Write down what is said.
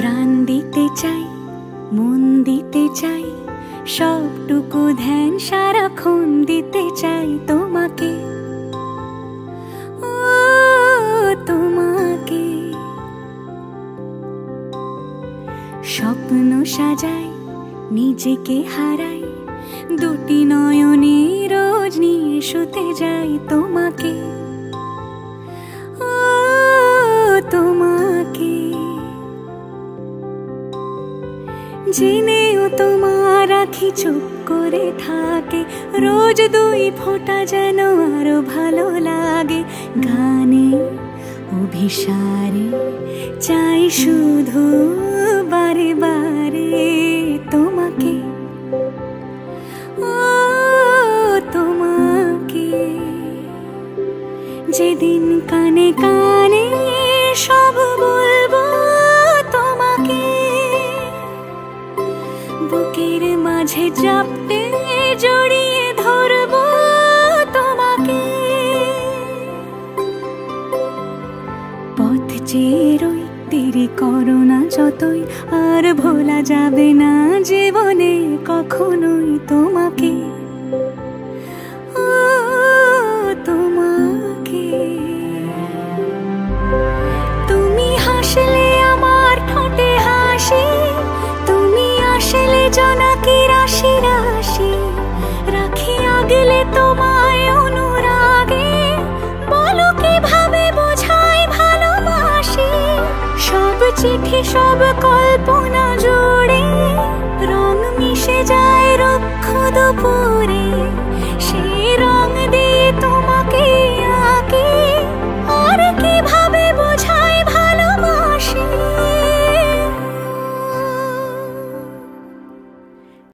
প্রাণ দিতে চাই, মন দিতে চাই, সবটুকু ধ্যান সারাক্ষণ দিতে চাই তোমাকে, ও তোমাকে। স্বপ্ন সাজাই, নিজেকে হারাই, দুটি নয়নে রোজ নিয়ে শুতে যাই তোমাকে, ও তোমাকে। জেনেও তোমার আখি চুপ করে থাকে, রোজ দুই ফোঁটা যেন আরো ভালো লাগে। গানে অভিসারে চাই শুধু বারে বারে তোমাকে, ও তোমাকে। যেদিন কানে কানে সব বলবো তোমাকে, বুকের মাঝে চাপতে জড়িয়ে ধরবো তোমাকে। পথ চেয়ে রই, দেরি করো না যতই, আর ভোলা যাবে না জীবনে কখনোই তোমাকে, ও তোমাকে। তুমি হাসলে আমার ঠোঁটে হাসি, তুমি আসলে জোনাকি রাশি রাশি, রাখি আগলে তোমায় অনুরাগে, বলো কিভাবে বোঝাই ভালোবাসি। সব চিঠি সব কল্পনা জুড়ে